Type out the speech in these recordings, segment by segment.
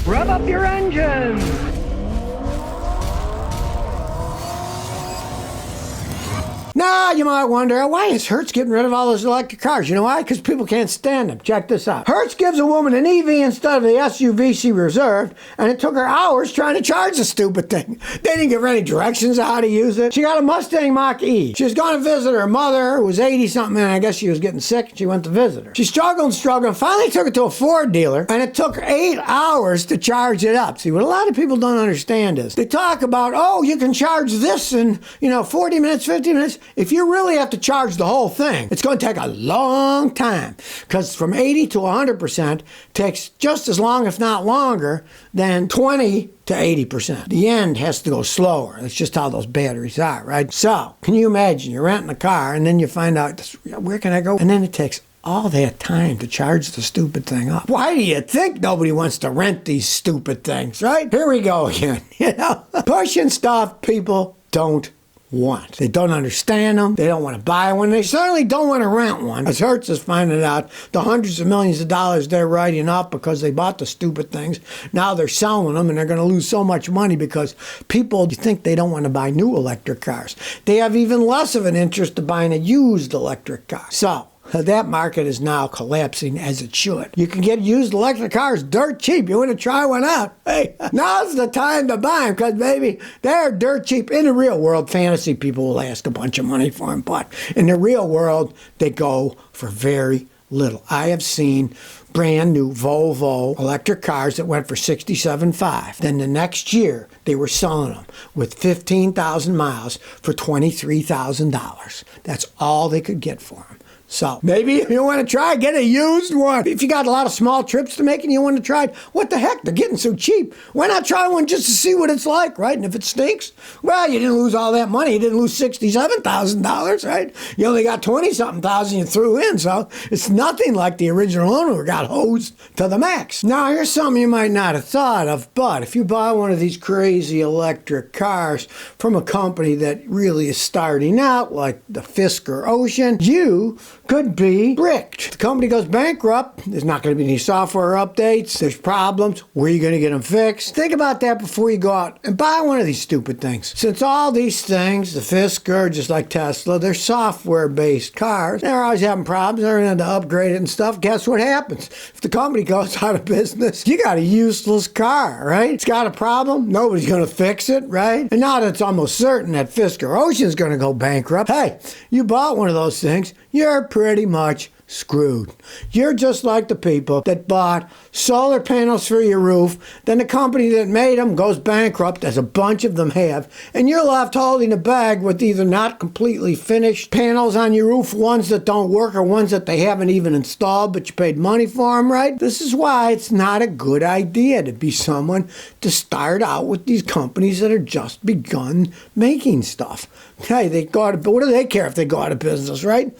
Rev up your engines! Now, you might wonder, why is Hertz getting rid of all those electric cars? You know why? Because people can't stand them. Check this out. Hertz gives a woman an EV instead of the SUV she reserved, and it took her hours trying to charge the stupid thing. They didn't give her any directions on how to use it. She got a Mustang Mach-E. She was going to visit her mother, who was 80-something, and I guess she was getting sick, and she went to visit her. She struggled, finally took it to a Ford dealer, and it took her 8 hours to charge it up. See, what a lot of people don't understand is, they talk about, oh, you can charge this in, 40 minutes, 50 minutes. If you really have to charge the whole thing, it's going to take a long time, because from 80 to 100% takes just as long, if not longer, than 20 to 80%. The end has to go slower. That's just how those batteries are, right? So, can you imagine, you're renting a car, and then you find out, where can I go? And then it takes all that time to charge the stupid thing up. Why do you think nobody wants to rent these stupid things, right? Here we go again. Pushing stuff people don't want. They don't understand them. They don't want to buy one. They certainly don't want to rent one. As Hertz is finding out, the hundreds of millions of dollars they're writing off because they bought the stupid things, now they're selling them, and they're going to lose so much money because people think they don't want to buy new electric cars. They have even less of an interest in buying a used electric car. So, that market is now collapsing as it should. You can get used electric cars dirt cheap. You want to try one out? Hey, now's the time to buy them, because, baby, they're dirt cheap. In the real world, fantasy people will ask a bunch of money for them, but in the real world, they go for very little. I have seen brand new Volvo electric cars that went for $67,500. Then the next year, they were selling them with 15,000 miles for $23,000. That's all they could get for them. So maybe if you want to try, get a used one. If you got a lot of small trips to make and you want to try, what the heck? They're getting so cheap. Why not try one just to see what it's like, right? And if it stinks, well, you didn't lose all that money. You didn't lose $67,000, right? You only got 20-something thousand you threw in, so it's nothing like the original owner who got hosed to the max. Now, here's something you might not have thought of, but if you buy one of these crazy electric cars from a company that really is starting out, like the Fisker Ocean, you could be bricked. The company goes bankrupt. There's not going to be any software updates. There's problems. Where are you going to get them fixed? Think about that before you go out and buy one of these stupid things. Since all these things, the Fisker, just like Tesla, they're software-based cars. They're always having problems. They're going to upgrade it and stuff. Guess what happens? If the company goes out of business, you got a useless car, right? It's got a problem. Nobody's going to fix it, right? And now that it's almost certain that Fisker Ocean's going to go bankrupt, hey, you bought one of those things, you're pretty much screwed. You're just like the people that bought solar panels for your roof, then the company that made them goes bankrupt, as a bunch of them have, and you're left holding a bag with either not completely finished panels on your roof, ones that don't work, or ones that they haven't even installed, but you paid money for them, right? This is why it's not a good idea to be someone to start out with these companies that are just begun making stuff. Hey, what do they care if they go out of business, right?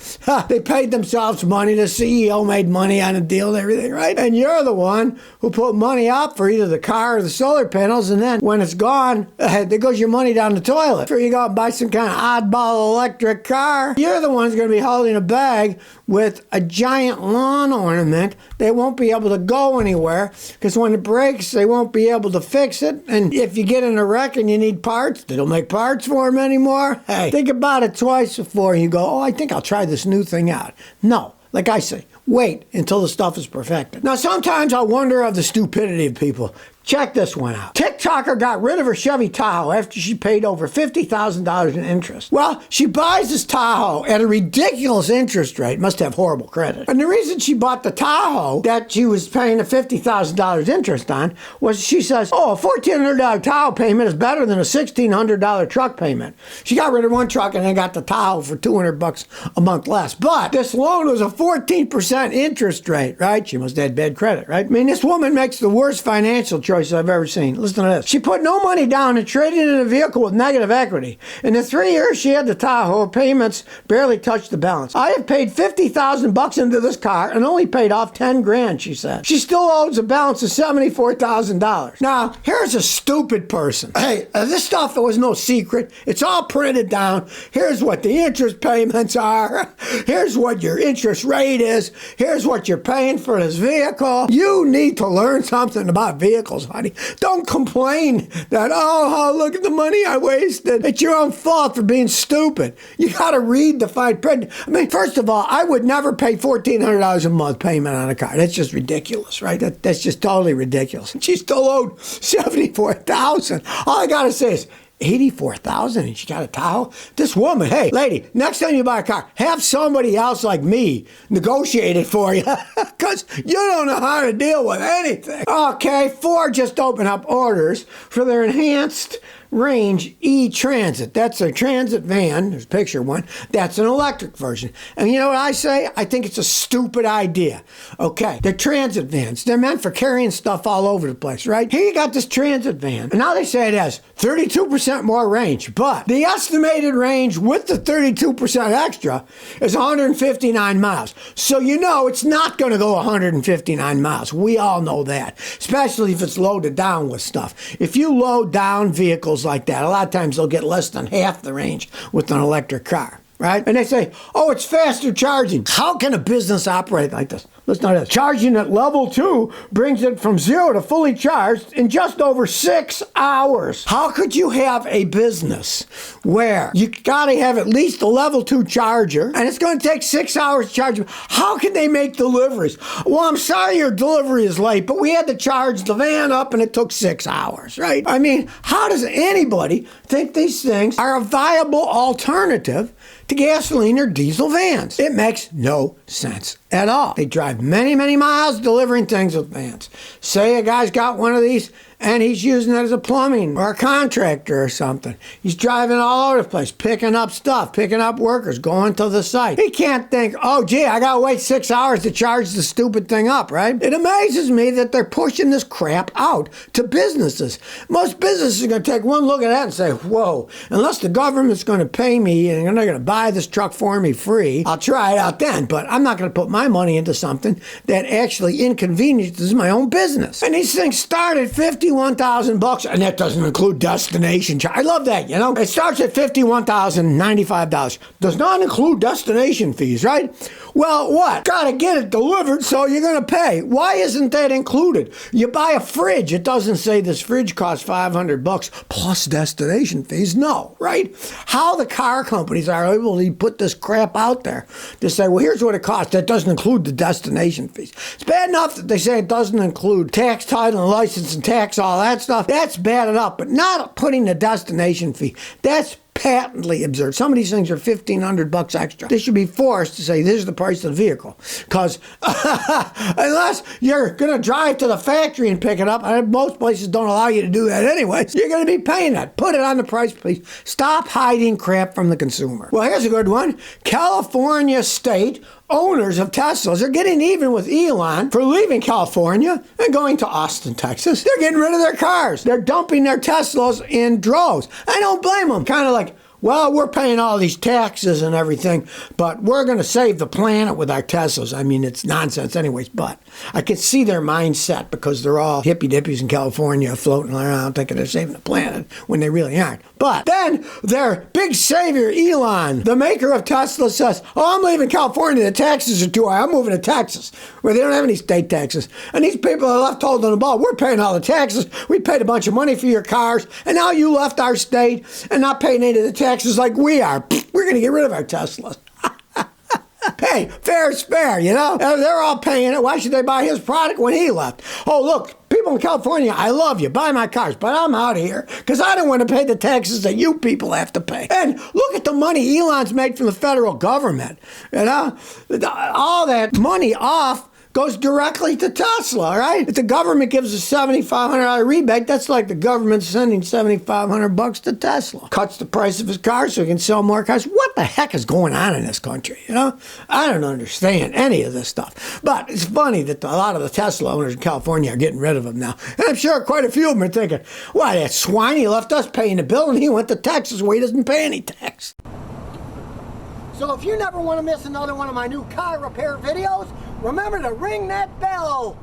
They paid themselves money. The CEO made money on a deal and everything, right? And you're the one who put money up for either the car or the solar panels, and then when it's gone, there goes your money down the toilet. Before you go out and buy some kind of oddball electric car, you're the one who's going to be holding a bag with a giant lawn ornament. They won't be able to go anywhere, because when it breaks, they won't be able to fix it. And if you get in a wreck and you need parts, they don't make parts for them anymore. Hey, think about it twice before you go, oh, I think I'll try this new thing out. No, like I say, wait until the stuff is perfected. Now, sometimes I wonder of the stupidity of people. Check this one out. TikToker got rid of her Chevy Tahoe after she paid over $50,000 in interest. Well, she buys this Tahoe at a ridiculous interest rate. Must have horrible credit. And the reason she bought the Tahoe that she was paying a $50,000 interest on was, she says, oh, a $1,400 Tahoe payment is better than a $1,600 truck payment. She got rid of one truck and then got the Tahoe for $200 a month less. But this loan was a 14% interest rate, right? She must have had bad credit, right? I mean, this woman makes the worst financial choices I've ever seen. Listen to this. She put no money down and traded in a vehicle with negative equity. In the 3 years she had the Tahoe, payments barely touched the balance. I have paid $50,000 into this car and only paid off 10 grand, she said. She still owes a balance of $74,000. Now, here's a stupid person. Hey, this stuff was no secret. It's all printed down. Here's what the interest payments are. Here's what your interest rate is. Here's what you're paying for this vehicle. You need to learn something about vehicles. vehicles, honey. Don't complain that, oh, look at the money I wasted. It's your own fault for being stupid. You got to read the fine print. I mean, first of all, I would never pay $1,400 a month payment on a car. That's just ridiculous, right? That's just totally ridiculous. She still owed $74,000. All I got to say is, $84,000 and she got a Tahoe? This woman, hey, lady, next time you buy a car, have somebody else like me negotiate it for you because you don't know how to deal with anything. Okay, Ford just opened up orders for their enhanced range E-Transit. That's a transit van. There's a picture of one. That's an electric version. And you know what I say? I think it's a stupid idea. Okay, they're transit vans. They're meant for carrying stuff all over the place, right? Here you got this transit van. And now they say it has 32% more range. But the estimated range with the 32% extra is 159 miles. So you know it's not going to go 159 miles. We all know that. Especially if it's loaded down with stuff. If you load down vehicles like that, a lot of times they'll get less than half the range with an electric car, right? And they say, oh, it's faster charging. How can a business operate like this? Listen to this. Charging at level 2 brings it from 0 to fully charged in just over 6 hours. How could you have a business where you gotta have at least a level 2 charger and it's gonna take 6 hours to charge? How can they make deliveries? Well, I'm sorry your delivery is late, but we had to charge the van up and it took 6 hours, right? I mean, how does anybody think these things are a viable alternative to gasoline or diesel vans? It makes no sense at all. They drive many, many miles delivering things with vans. Say a guy's got one of these and he's using it as a plumbing or a contractor or something. He's driving all over the place, picking up stuff, picking up workers, going to the site. He can't think, oh, gee, I got to wait 6 hours to charge the stupid thing up, right? It amazes me that they're pushing this crap out to businesses. Most businesses are going to take one look at that and say, whoa, unless the government's going to pay me and they're going to buy this truck for me free, I'll try it out then. But I'm not going to put my money into something that actually inconveniences my own business. And these things start at $51,000, and that doesn't include destination charge. I love that, you know. It starts at $51,095. Does not include destination fees, right? Well, what? Gotta get it delivered, so you're gonna pay. Why isn't that included? You buy a fridge. It doesn't say this fridge costs $500 plus destination fees. No, right? How the car companies are able to put this crap out there to say, well, here's what it costs. That doesn't include the destination fees. It's bad enough that they say it doesn't include tax, title, and license and tax, all that stuff. That's bad enough, but not putting the destination fee. That's patently absurd. Some of these things are $1,500 extra. They should be forced to say, this is the price of the vehicle. Because unless you're going to drive to the factory and pick it up, and most places don't allow you to do that anyway, you're going to be paying that. Put it on the price, please. Stop hiding crap from the consumer. Well, here's a good one. California state owners of Teslas are getting even with Elon for leaving California and going to Austin, Texas. They're getting rid of their cars. They're dumping their Teslas in droves. I don't blame them. Kind of like, well, we're paying all these taxes and everything, but we're going to save the planet with our Teslas. I mean, it's nonsense anyways, but I can see their mindset because they're all hippy-dippies in California floating around thinking they're saving the planet when they really aren't. But then their big savior, Elon, the maker of Tesla, says, oh, I'm leaving California. The taxes are too high. I'm moving to Texas, where they don't have any state taxes. And these people are left holding the ball. We're paying all the taxes. We paid a bunch of money for your cars, and now you left our state and not paying any of the taxes like we are. We're going to get rid of our Teslas. Hey, fair is fair, you know? They're all paying it. Why should they buy his product when he left? Oh, look, people in California, I love you. Buy my cars, but I'm out of here because I don't want to pay the taxes that you people have to pay. And look at the money Elon's made from the federal government. You know? All that money off goes directly to Tesla, right? If the government gives a $7,500 rebate, that's like the government sending $7,500 to Tesla. Cuts the price of his cars so he can sell more cars. What the heck is going on in this country, you know? I don't understand any of this stuff. But it's funny that a lot of the Tesla owners in California are getting rid of them now. And I'm sure quite a few of them are thinking, why, that swine, he left us paying the bill and he went to Texas where he doesn't pay any tax. So if you never want to miss another one of my new car repair videos, remember to ring that bell.